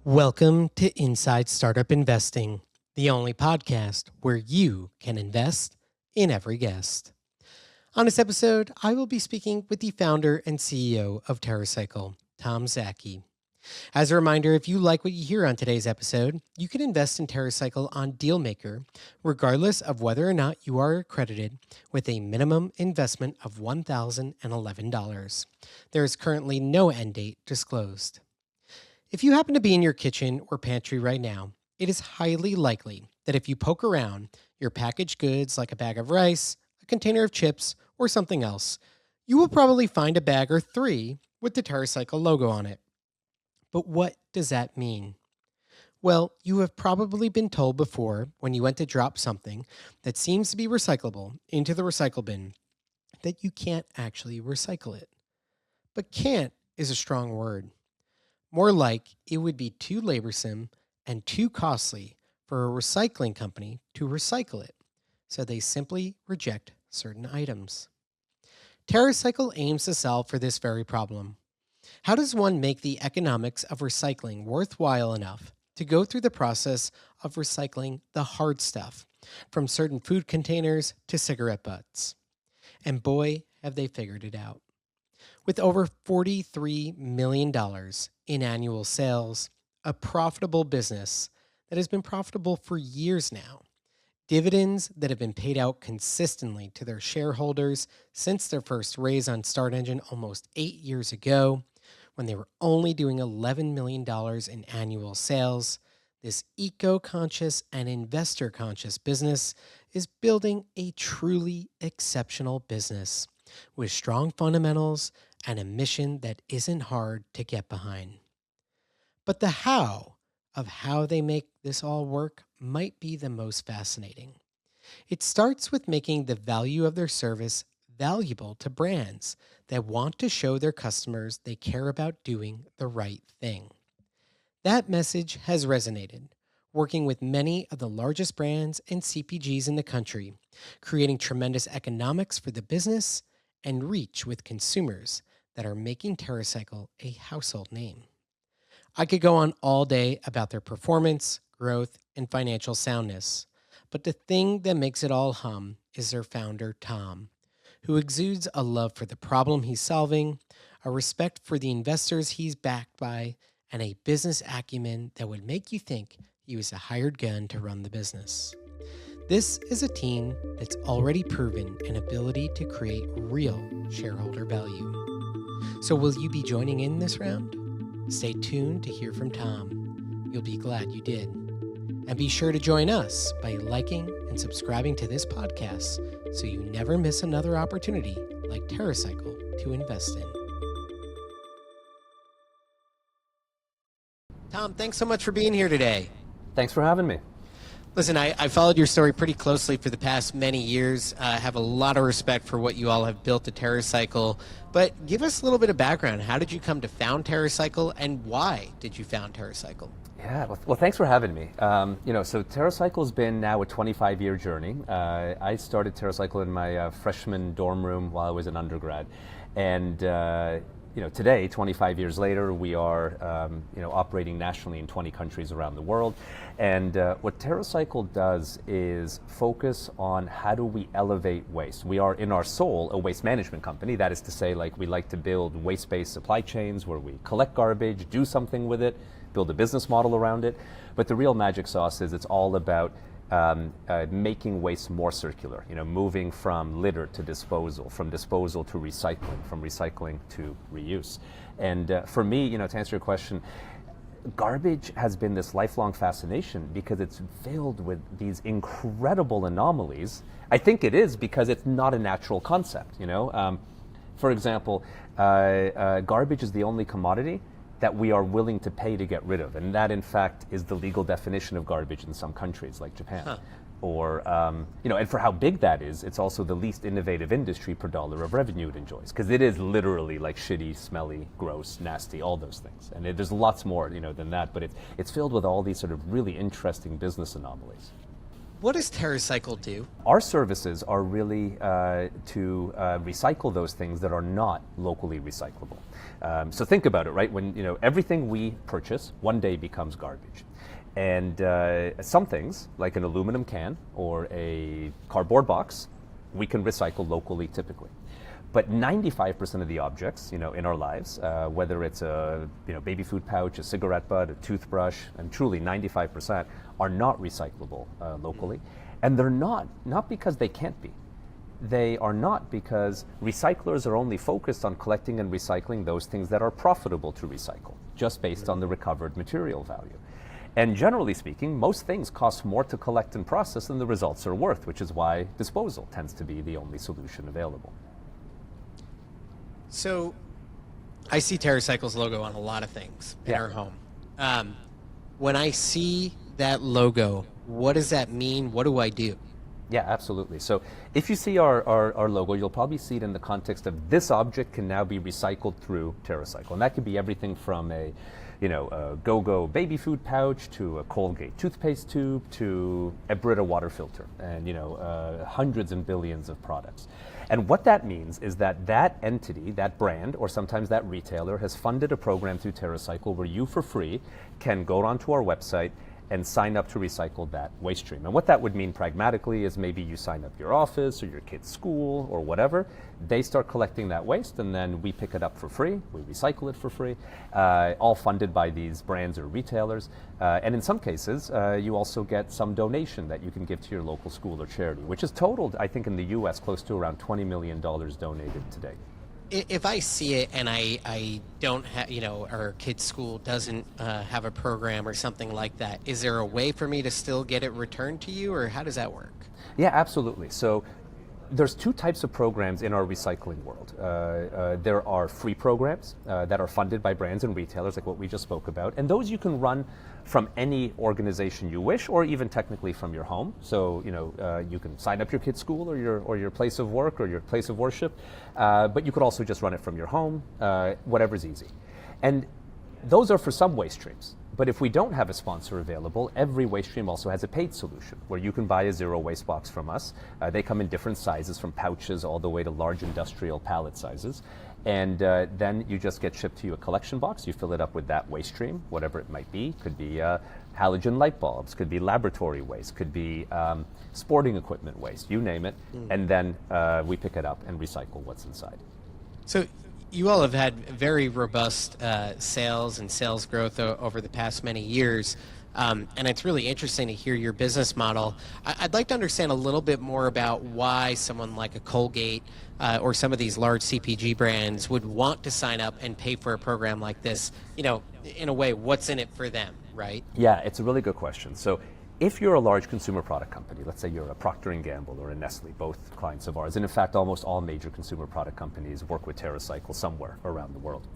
Welcome to Inside Startup Investing, the only podcast where you can invest in every guest. On this episode, I will be speaking with the founder and CEO of TerraCycle, Tom Szaky. As a reminder, if you like what you hear on today's episode, you can invest in TerraCycle on Dealmaker, regardless of whether or not you are accredited with a minimum investment of $1,011. There is currently no end date disclosed. If you happen to be in your kitchen or pantry right now, it is highly likely that if you poke around your packaged goods like a bag of rice, a container of chips, or something else, you will probably find a bag or three with the TerraCycle logo on it. But what does that mean? Well, you have probably been told before when you went to drop something that seems to be recyclable into the recycle bin that you can't actually recycle it. But can't is a strong word. More like it would be too laborsome and too costly for a recycling company to recycle it, so they simply reject certain items. TerraCycle aims to solve for this very problem. How does one make the economics of recycling worthwhile enough to go through the process of recycling the hard stuff, from certain food containers to cigarette butts? And boy, have they figured it out. With over $43 million in annual sales, a profitable business that has been profitable for years now, dividends that have been paid out consistently to their shareholders since their first raise on Start Engine almost 8 years ago, when they were only doing $11 million in annual sales, this eco-conscious and investor-conscious business is building a truly exceptional business with strong fundamentals and a mission that isn't hard to get behind. But the how of how they make this all work might be the most fascinating. It starts with making the value of their service valuable to brands that want to show their customers they care about doing the right thing. That message has resonated, working with many of the largest brands and CPGs in the country, creating tremendous economics for the business and reach with consumers that are making TerraCycle a household name. I could go on all day about their performance, growth, and financial soundness, but the thing that makes it all hum is their founder, Tom, who exudes a love for the problem he's solving, a respect for the investors he's backed by, and a business acumen that would make you think he was a hired gun to run the business. This is a team that's already proven an ability to create real shareholder value. So will you be joining in this round? Stay tuned to hear from Tom. You'll be glad you did. And be sure to join us by liking and subscribing to this podcast so you never miss another opportunity like TerraCycle to invest in. Tom, thanks so much for being here today. Thanks for having me. Listen, I followed your story pretty closely for the past many years. I have a lot of respect for what you all have built at TerraCycle, but give us a little bit of background. How did you come to found TerraCycle, and why did you found TerraCycle? Yeah, well, thanks for having me. So TerraCycle's been now a 25-year journey. I started TerraCycle in my freshman dorm room while I was an undergrad, and today, 25 years later, we are operating nationally in 20 countries around the world. And what TerraCycle does is focus on how do we elevate waste. We are, in our soul, a waste management company. That is to say, we like to build waste-based supply chains where we collect garbage, do something with it, build a business model around it. But the real magic sauce is it's all about making waste more circular, moving from litter to disposal, from disposal to recycling, from recycling to reuse. And for me, to answer your question, garbage has been this lifelong fascination because it's filled with these incredible anomalies. I think it is because it's not a natural concept, For example, garbage is the only commodity that we are willing to pay to get rid of. And that, in fact, is the legal definition of garbage in some countries like Japan. Huh. Or, and for how big that is, it's also the least innovative industry per dollar of revenue it enjoys. Because it is literally like shitty, smelly, gross, nasty, all those things. And there's lots more, than that, but it's filled with all these sort of really interesting business anomalies. what does TerraCycle do? Our services are really to recycle those things that are not locally recyclable. So think about it, right? When everything we purchase one day becomes garbage. And some things, like an aluminum can or a cardboard box, we can recycle locally typically. But 95% of the objects, in our lives, whether it's a baby food pouch, a cigarette butt, a toothbrush, and truly 95% are not recyclable locally. And they're not because they can't be. They are not because recyclers are only focused on collecting and recycling those things that are profitable to recycle, just based on the recovered material value. And generally speaking, most things cost more to collect and process than the results are worth, which is why disposal tends to be the only solution available. So I see TerraCycle's logo on a lot of things in our home. When I see that logo, what does that mean? What do I do? Yeah, absolutely. So if you see our logo, you'll probably see it in the context of this object can now be recycled through TerraCycle. And that could be everything from a Go-Go baby food pouch to a Colgate toothpaste tube to a Brita water filter, and hundreds and billions of products. And what that means is that that entity, that brand, or sometimes that retailer has funded a program through TerraCycle where you for free can go onto our website and sign up to recycle that waste stream. And what that would mean pragmatically is maybe you sign up your office or your kid's school or whatever. They start collecting that waste and then we pick it up for free. We recycle it for free, all funded by these brands or retailers. And in some cases, you also get some donation that you can give to your local school or charity, which is totaled, I think in the US, close to around $20 million donated today. If I see it and I don't have, our kid's school doesn't have a program or something like that, is there a way for me to still get it returned to you, or how does that work? Yeah, absolutely. So there's two types of programs in our recycling world. There are free programs that are funded by brands and retailers, like what we just spoke about, and those you can run from any organization you wish, or even technically from your home. So you can sign up your kid's school or your place of work or your place of worship, but you could also just run it from your home, whatever's easy. And those are for some waste streams. But if we don't have a sponsor available, every waste stream also has a paid solution where you can buy a zero waste box from us. They come in different sizes, from pouches all the way to large industrial pallet sizes. And then you just get shipped to you a collection box. You fill it up with that waste stream, whatever it might be. Could be halogen light bulbs, could be laboratory waste, could be sporting equipment waste, you name it. And then we pick it up and recycle what's inside. So you all have had very robust sales and sales growth over the past many years. And it's really interesting to hear your business model. I'd like to understand a little bit more about why someone like a Colgate or some of these large CPG brands would want to sign up and pay for a program like this. In a way, what's in it for them, right? Yeah, it's a really good question. So if you're a large consumer product company, let's say you're a Procter & Gamble or a Nestle, both clients of ours, and in fact almost all major consumer product companies work with TerraCycle somewhere around the world.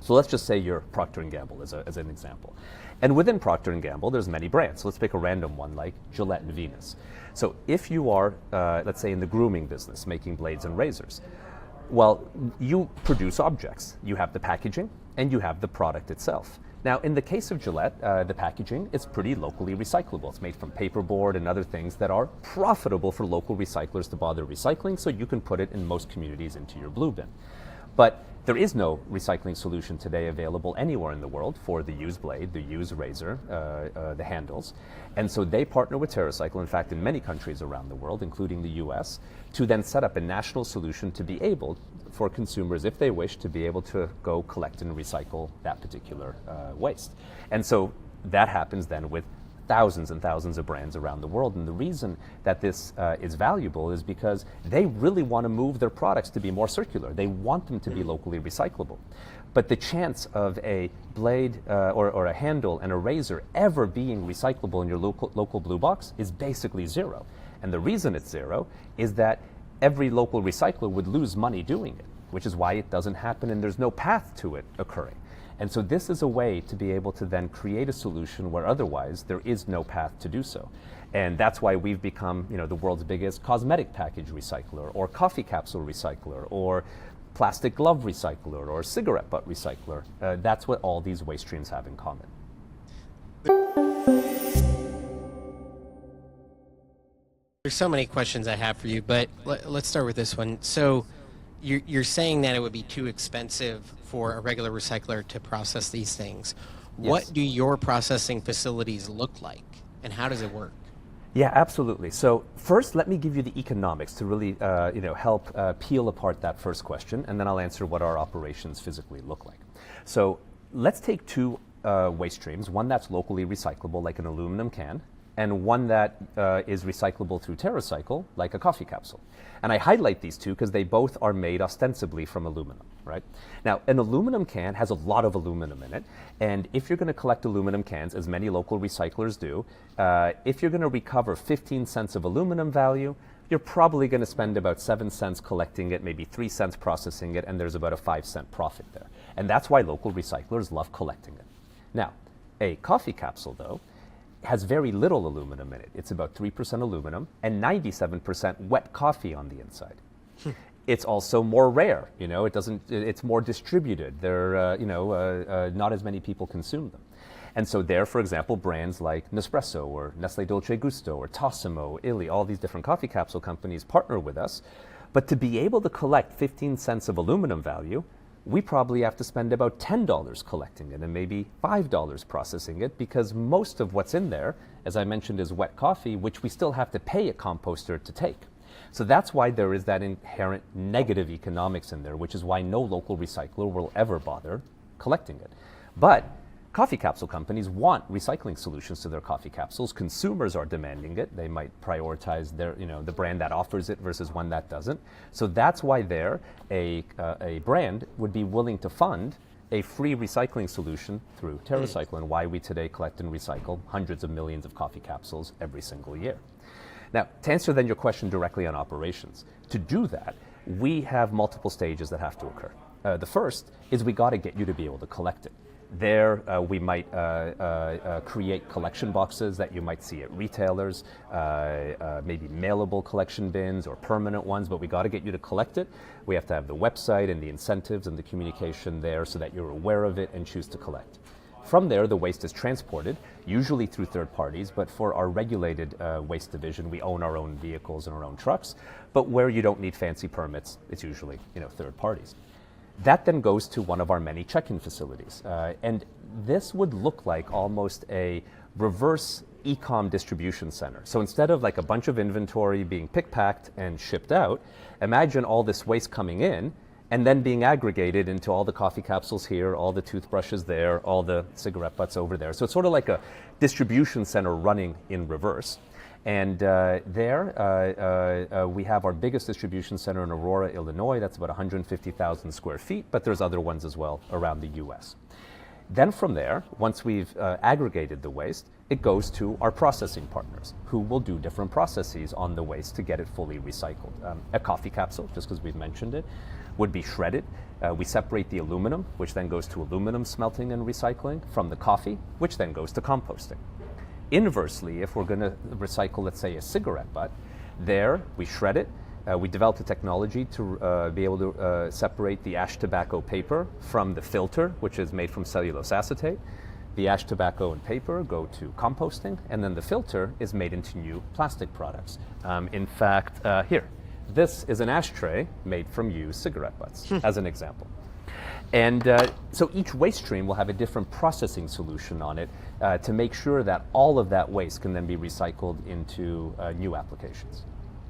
So let's just say you're Procter & Gamble as an example. And within Procter & Gamble, there's many brands. So let's pick a random one like Gillette and Venus. So if you are, let's say in the grooming business, making blades and razors, well, you produce objects. You have the packaging and you have the product itself. Now, in the case of Gillette, the packaging is pretty locally recyclable. It's made from paperboard and other things that are profitable for local recyclers to bother recycling, so you can put it in most communities into your blue bin. But there is no recycling solution today available anywhere in the world for the used blade, the used razor, the handles. And so they partner with TerraCycle, in fact, in many countries around the world, including the US, to then set up a national solution to be able for consumers, if they wish, to be able to go collect and recycle that particular waste. And so that happens then with thousands and thousands of brands around the world. And the reason that this is valuable is because they really want to move their products to be more circular. They want them to be locally recyclable. But the chance of a blade or a handle and a razor ever being recyclable in your local blue box is basically zero. And the reason it's zero is that every local recycler would lose money doing it, which is why it doesn't happen and there's no path to it occurring. And so this is a way to be able to then create a solution where otherwise there is no path to do so. And that's why we've become, the world's biggest cosmetic package recycler, or coffee capsule recycler, or plastic glove recycler, or cigarette butt recycler. That's what all these waste streams have in common. There's so many questions I have for you, but let's start with this one. So you're saying that it would be too expensive for a regular recycler to process these things. Yes. What do your processing facilities look like, and how does it work? Yeah, absolutely. So first, let me give you the economics to really help peel apart that first question, and then I'll answer what our operations physically look like. So let's take two waste streams, one that's locally recyclable, like an aluminum can, and one that is recyclable through TerraCycle, like a coffee capsule. And I highlight these two because they both are made ostensibly from aluminum, right? Now, an aluminum can has a lot of aluminum in it, and if you're going to collect aluminum cans, as many local recyclers do, if you're going to recover 15 cents of aluminum value, you're probably going to spend about 7 cents collecting it, maybe 3 cents processing it, and there's about a 5-cent profit there. And that's why local recyclers love collecting it. Now, a coffee capsule, though, has very little aluminum in it. It's about 3% aluminum and 97% wet coffee on the inside. It's also more rare, it's more distributed. Not as many people consume them. And so there, for example, brands like Nespresso or Nestle Dolce Gusto or Tassimo, Illy, all these different coffee capsule companies partner with us. But to be able to collect 15 cents of aluminum value, we probably have to spend about $10 collecting it and maybe $5 processing it, because most of what's in there, as I mentioned, is wet coffee, which we still have to pay a composter to take. So that's why there is that inherent negative economics in there, which is why no local recycler will ever bother collecting it. But coffee capsule companies want recycling solutions to their coffee capsules. Consumers are demanding it. They might prioritize the brand that offers it versus one that doesn't. So that's why a brand would be willing to fund a free recycling solution through TerraCycle, and why we today collect and recycle hundreds of millions of coffee capsules every single year. Now, to answer then your question directly on operations, to do that, we have multiple stages that have to occur. The first is we got to get you to be able to collect it. There, we might create collection boxes that you might see at retailers, maybe mailable collection bins or permanent ones, but we got to get you to collect it. We have to have the website and the incentives and the communication there so that you're aware of it and choose to collect. From there, the waste is transported, usually through third parties, but for our regulated waste division, we own our own vehicles and our own trucks. But where you don't need fancy permits, it's usually third parties. That then goes to one of our many check-in facilities. And this would look like almost a reverse e-com distribution center. So instead of like a bunch of inventory being pick-packed and shipped out, imagine all this waste coming in and then being aggregated into all the coffee capsules here, all the toothbrushes there, all the cigarette butts over there. So it's sort of like a distribution center running in reverse. And we have our biggest distribution center in Aurora, Illinois. That's about 150,000 square feet, but there's other ones as well around the US. Then from there, once we've aggregated the waste, it goes to our processing partners, who will do different processes on the waste to get it fully recycled. A coffee capsule, just because we've mentioned it, would be shredded. We separate the aluminum, which then goes to aluminum smelting and recycling, from the coffee, which then goes to composting. Inversely, if we're going to recycle, let's say, a cigarette butt, there we shred it. We developed a technology to be able to separate the ash tobacco paper from the filter, which is made from cellulose acetate. The ash tobacco and paper go to composting, and then the filter is made into new plastic products. In fact, here, this is an ashtray made from used cigarette butts, as an example. And so each waste stream will have a different processing solution on it to make sure that all of that waste can then be recycled into new applications.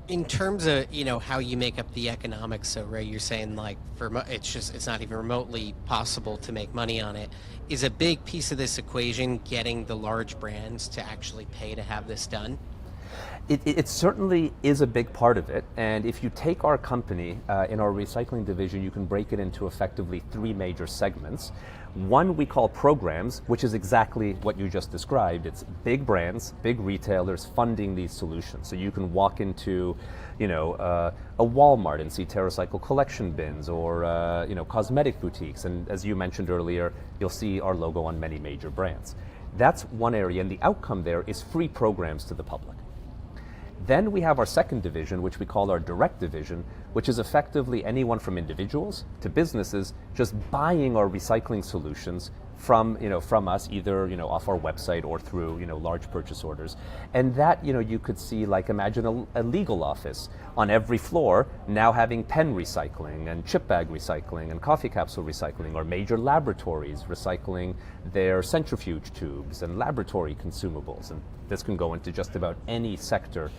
In terms of how you make up the economics, so Ray, you're saying like it's not even remotely possible to make money on it. Is a big piece of this equation getting the large brands to actually pay to have this done? It certainly is a big part of it, and if you take our company in our recycling division, you can break it into effectively 3 major segments. One we call programs, which is exactly what you just described. It's big brands, big retailers funding these solutions. So you can walk into, a Walmart and see TerraCycle collection bins, or cosmetic boutiques, and as you mentioned earlier, you'll see our logo on many major brands. That's one area, and the outcome there is free programs to the public. Then we have our second division, which we call our direct division, which is effectively anyone from individuals to businesses just buying our recycling solutions from us, either off our website or through large purchase orders. And that you could see, like, imagine a legal office on every floor now having pen recycling and chip bag recycling and coffee capsule recycling, or major laboratories recycling their centrifuge tubes and laboratory consumables. And this can go into just about any sector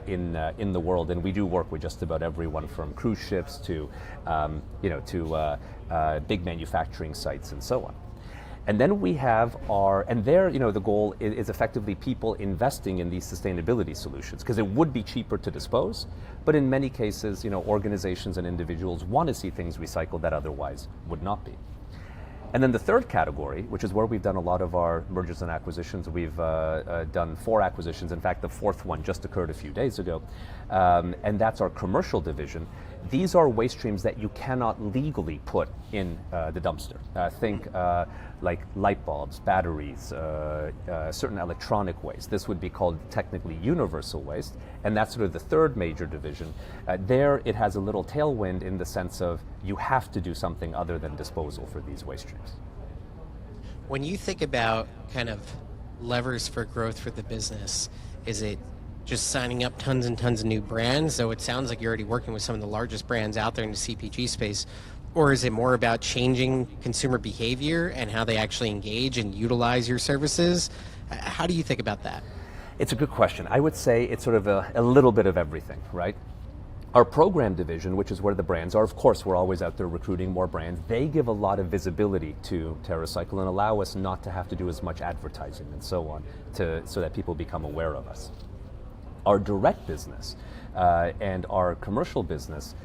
in the world, and we do work with just about everyone from cruise ships to big manufacturing sites and so on. And then we have the goal is effectively people investing in these sustainability solutions, because it would be cheaper to dispose, but in many cases, organizations and individuals want to see things recycled that otherwise would not be. And then the third category, which is where we've done a lot of our mergers and acquisitions, we've done 4 acquisitions. In fact, the 4th one just occurred a few days ago, and that's our commercial division. These are waste streams that you cannot legally put in the dumpster. Think like light bulbs, batteries, certain electronic waste. This would be called technically universal waste, and that's sort of the third major division. There it has a little tailwind in the sense of you have to do something other than disposal for these waste streams. When you think about kind of levers for growth for the business, is it just signing up tons and tons of new brands? So it sounds like you're already working with some of the largest brands out there in the CPG space. Or is it more about changing consumer behavior and how they actually engage and utilize your services? How do you think about that? It's a good question. I would say it's sort of a little bit of everything, right? Our program division, which is where the brands are, of course, we're always out there recruiting more brands. They give a lot of visibility to TerraCycle and allow us not to have to do as much advertising and so on, so that people become aware of us. Our direct business and our commercial business,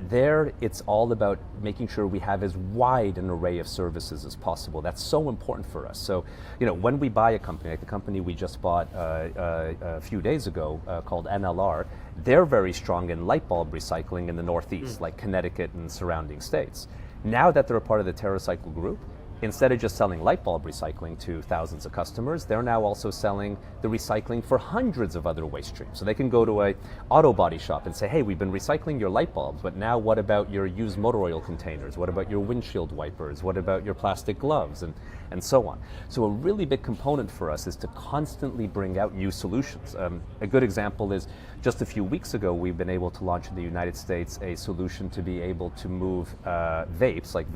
there it's all about making sure we have as wide an array of services as possible. That's so important for us. So, when we buy a company, like the company we just bought a few days ago called NLR, they're very strong in light bulb recycling in the Northeast, like Connecticut and surrounding states. Now that they're a part of the TerraCycle group, instead of just selling light bulb recycling to thousands of customers, they're now also selling the recycling for hundreds of other waste streams. So they can go to a auto body shop and say, hey, we've been recycling your light bulbs, but now what about your used motor oil containers? What about your windshield wipers? What about your plastic gloves? And so on. So a really big component for us is to constantly bring out new solutions. A good example is just a few weeks ago, we've been able to launch in the United States a solution to be able to move vapes, like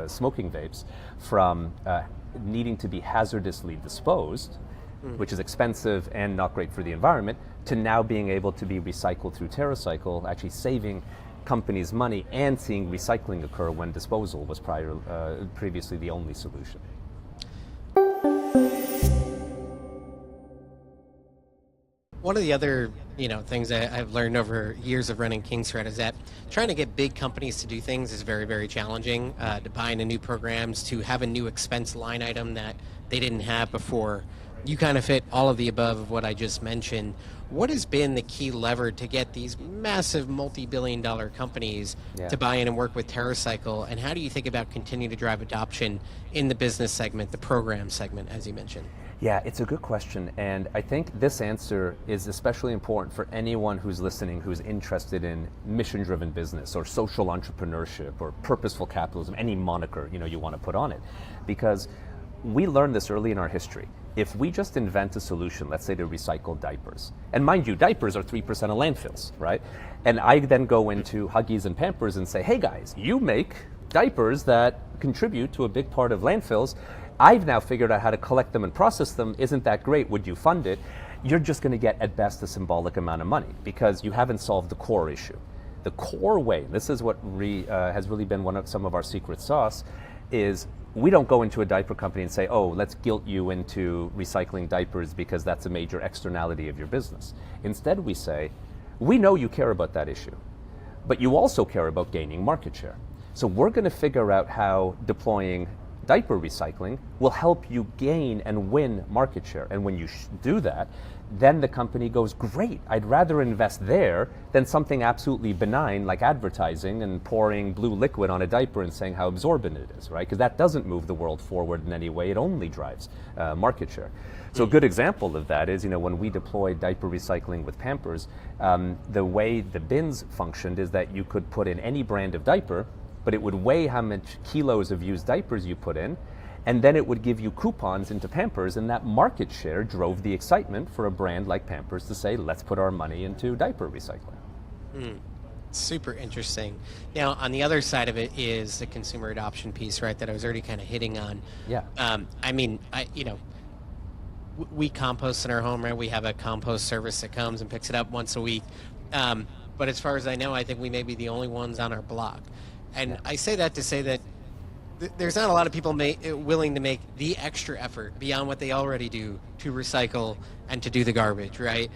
smoking vapes, from needing to be hazardously disposed, which is expensive and not great for the environment, to now being able to be recycled through TerraCycle, actually saving companies money and seeing recycling occur when disposal was previously the only solution. One of the other things that I've learned over years of running Kingsthread is that trying to get big companies to do things is very, very challenging. To buy into new programs, to have a new expense line item that they didn't have before. You kind of fit all of the above of what I just mentioned. What has been the key lever to get these massive multi-billion-dollar companies to buy in and work with TerraCycle? And how do you think about continuing to drive adoption in the business segment, the program segment, as you mentioned? Yeah, it's a good question, and I think this answer is especially important for anyone who's listening who's interested in mission-driven business or social entrepreneurship or purposeful capitalism, any moniker you want to put on it, because we learned this early in our history. If we just invent a solution, let's say to recycle diapers, and mind you, diapers are 3% of landfills, right? And I then go into Huggies and Pampers and say, hey guys, you make diapers that contribute to a big part of landfills. I've now figured out how to collect them and process them. Isn't that great? Would you fund it? You're just going to get at best a symbolic amount of money because you haven't solved the core issue. The core way, this is what has really been some of our secret sauce, is we don't go into a diaper company and say, oh, let's guilt you into recycling diapers because that's a major externality of your business. Instead, we say, we know you care about that issue, but you also care about gaining market share. So we're going to figure out how deploying diaper recycling will help you gain and win market share. And when you do that, then the company goes, great, I'd rather invest there than something absolutely benign like advertising and pouring blue liquid on a diaper and saying how absorbent it is, right? Because that doesn't move the world forward in any way. It only drives market share. So a good example of that is, when we deployed diaper recycling with Pampers, the way the bins functioned is that you could put in any brand of diaper, but it would weigh how much kilos of used diapers you put in, And then it would give you coupons into Pampers, and that market share drove the excitement for a brand like Pampers to say, let's put our money into diaper recycling. Super interesting. Now, on the other side of it is the consumer adoption piece, right, that I was already kind of hitting on. Yeah. We compost in our home, right? We have a compost service that comes and picks it up once a week. But as far as I know, I think we may be the only ones on our block. And I say that to say that there's not a lot of people willing to make the extra effort beyond what they already do to recycle and to do the garbage, right?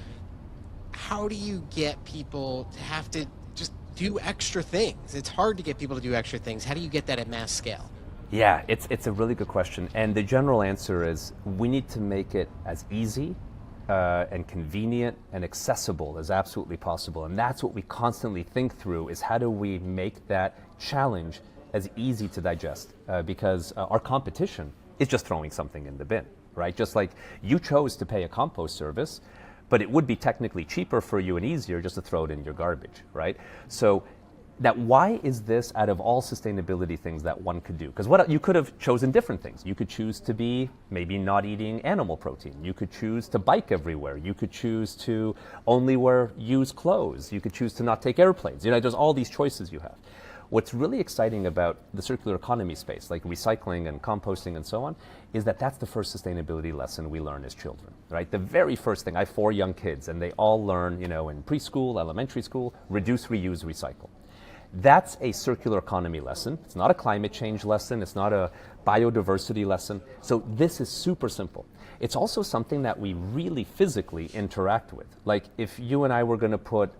How do you get people to have to just do extra things? It's hard to get people to do extra things. How do you get that at mass scale? Yeah, it's a really good question. And the general answer is we need to make it as easy and convenient and accessible as absolutely possible. And that's what we constantly think through, is how do we make that challenge as easy to digest? Because our competition is just throwing something in the bin, right? Just like you chose to pay a compost service, but it would be technically cheaper for you and easier just to throw it in your garbage, right? So that why is this, out of all sustainability things that one could do? Because what you could have chosen different things. You could choose to be maybe not eating animal protein. You could choose to bike everywhere. You could choose to only wear used clothes. You could choose to not take airplanes. There's all these choices you have. What's really exciting about the circular economy space, like recycling and composting and so on, is that that's the first sustainability lesson we learn as children, right? The very first thing, I have 4 young kids, and they all learn, in preschool, elementary school, reduce, reuse, recycle. That's a circular economy lesson. It's not a climate change lesson. It's not a biodiversity lesson. So this is super simple. It's also something that we really physically interact with. Like if you and I were going to put,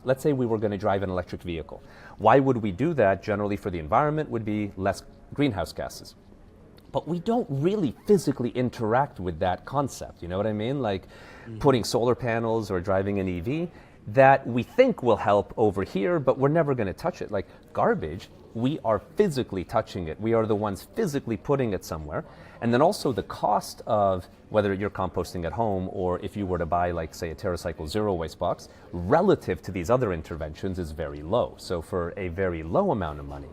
let's say we were going to drive an electric vehicle. Why would we do that? Generally for the environment would be less greenhouse gases. But we don't really physically interact with that concept. You know what I mean? Like putting solar panels or driving an EV. That we think will help over here, but we're never going to touch it. Like garbage, we are physically touching it. We are the ones physically putting it somewhere. And then also the cost of whether you're composting at home or if you were to buy, like, say, a TerraCycle zero waste box, relative to these other interventions is very low. So for a very low amount of money,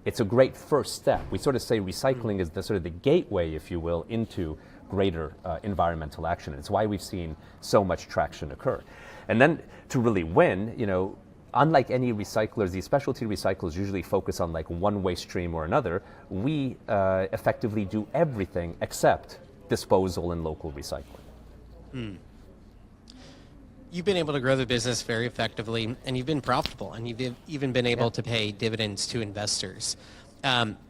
it's a great first step. We sort of say recycling is the sort of the gateway, if you will, into greater environmental action. It's why we've seen so much traction occur. And then to really win, unlike any recyclers, these specialty recyclers usually focus on like one waste stream or another. We effectively do everything except disposal and local recycling. You've been able to grow the business very effectively, and you've been profitable, and you've even been able to pay dividends to investors.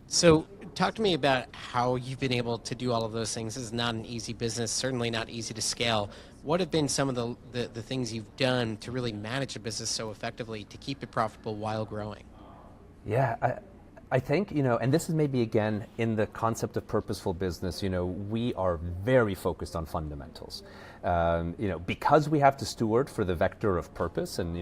So talk to me about how you've been able to do all of those things. This is not an easy business, certainly not easy to scale. What have been some of the things you've done to really manage a business so effectively to keep it profitable while growing? Yeah, I think, and this is maybe again in the concept of purposeful business, we are very focused on fundamentals. Because we have to steward for the vector of purpose and,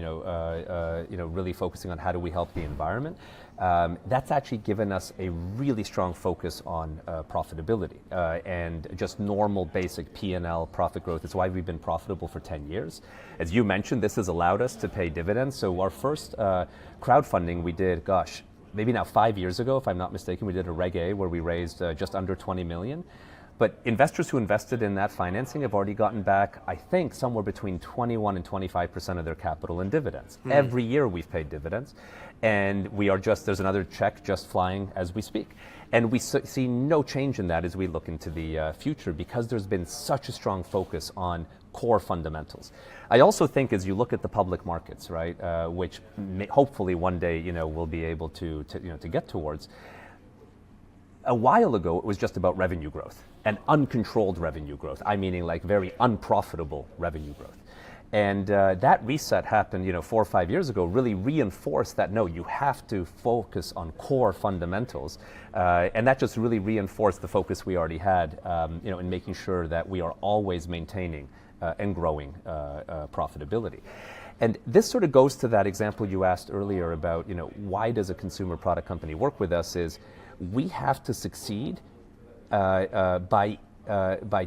really focusing on how do we help the environment. That's actually given us a really strong focus on profitability and just normal basic P&L profit growth. It's why we've been profitable for 10 years. As you mentioned, this has allowed us to pay dividends. So our first crowdfunding we did, maybe now 5 years ago, if I'm not mistaken, we did a Reg A where we raised just under 20 million. But investors who invested in that financing have already gotten back, I think, somewhere between 21 and 25% of their capital in dividends. Every year we've paid dividends. And there's another check just flying as we speak. And we see no change in that as we look into the future because there's been such a strong focus on core fundamentals. I also think as you look at the public markets, right, which hopefully one day, we'll be able to get towards. A while ago, it was just about revenue growth and uncontrolled revenue growth. I meaning like very unprofitable revenue growth. And that reset happened, 4 or 5 years ago, really reinforced that, no, you have to focus on core fundamentals. And that just really reinforced the focus we already had, in making sure that we are always maintaining and growing profitability. And this sort of goes to that example you asked earlier about, why does a consumer product company work with us is we have to succeed by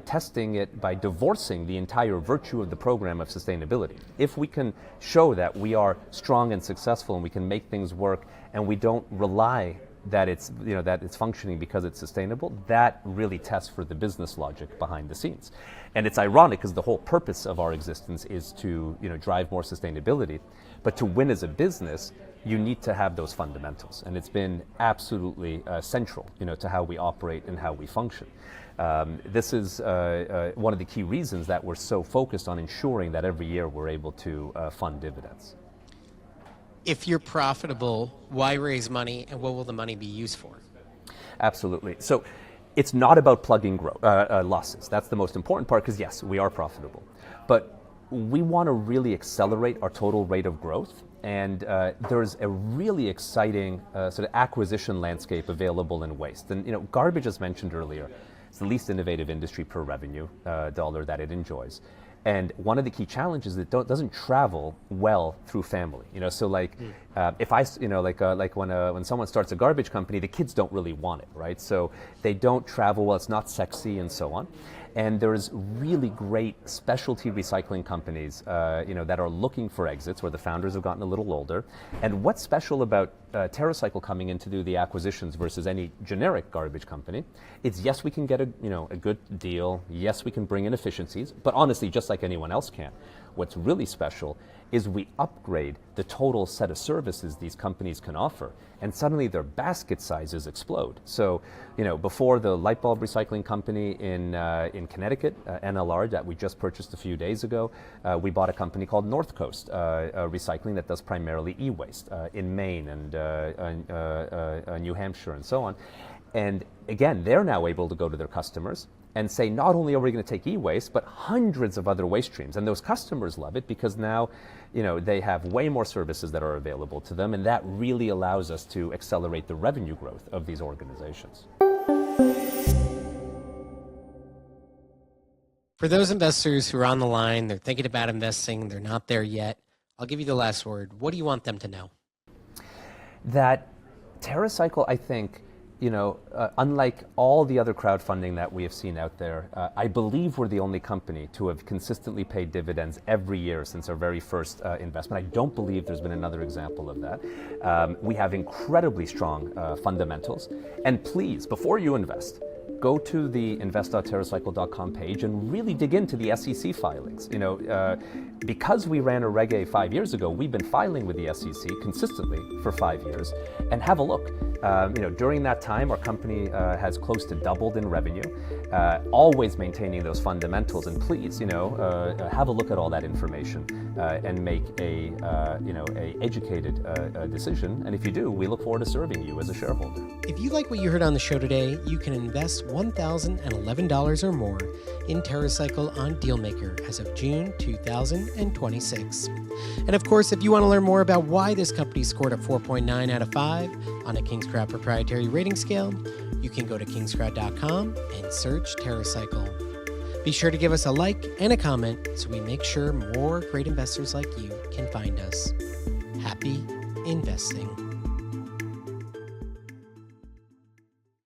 testing it, by divorcing the entire virtue of the program of sustainability. If we can show that we are strong and successful and we can make things work and we don't rely that it's that it's functioning because it's sustainable, that really tests for the business logic behind the scenes. And it's ironic because the whole purpose of our existence is to drive more sustainability, but to win as a business, you need to have those fundamentals, and it's been absolutely central to how we operate and how we function. This is one of the key reasons that we're so focused on ensuring that every year we're able to fund dividends. If you're profitable, why raise money, and what will the money be used for? Absolutely. So it's not about plugging losses. That's the most important part, because yes, we are profitable. But we want to really accelerate our total rate of growth. And there's a really exciting sort of acquisition landscape available in waste. And garbage, as mentioned earlier, is the least innovative industry per revenue dollar that it enjoys. And one of the key challenges is it doesn't travel well through family. So if I, like when someone starts a garbage company, the kids don't really want it, right? So they don't travel well. It's not sexy, and so on. And there's really great specialty recycling companies, that are looking for exits, where the founders have gotten a little older. And what's special about TerraCycle coming in to do the acquisitions versus any generic garbage company? It's yes, we can get a good deal. Yes, we can bring in efficiencies. But honestly, just like anyone else can. What's really special is we upgrade the total set of services these companies can offer, and suddenly their basket sizes explode. So, before the light bulb recycling company in Connecticut, NLR, that we just purchased a few days ago, we bought a company called North Coast Recycling that does primarily e-waste in Maine and New Hampshire and so on. And again, they're now able to go to their customers and say, not only are we going to take e-waste, but hundreds of other waste streams. And those customers love it because now, they have way more services that are available to them, and that really allows us to accelerate the revenue growth of these organizations. For those investors who are on the line, they're thinking about investing, they're not there yet, I'll give you the last word. What do you want them to know? That TerraCycle, I think, unlike all the other crowdfunding that we have seen out there, I believe we're the only company to have consistently paid dividends every year since our very first investment. I don't believe there's been another example of that. We have incredibly strong fundamentals. And please, before you invest, go to the invest.terracycle.com page and really dig into the SEC filings. Because we ran a Reg A 5 years ago, we've been filing with the SEC consistently for 5 years, and have a look. During that time, our company has close to doubled in revenue, always maintaining those fundamentals. And please, have a look at all that information and make a educated decision. And if you do, we look forward to serving you as a shareholder. If you like what you heard on the show today, you can invest $1,011 or more in TerraCycle on Dealmaker as of June 2026. And of course, if you want to learn more about why this company scored a 4.9 out of 5 on a Kingscrowd proprietary rating scale, you can go to kingscrowd.com and search TerraCycle. Be sure to give us a like and a comment so we make sure more great investors like you can find us. Happy investing.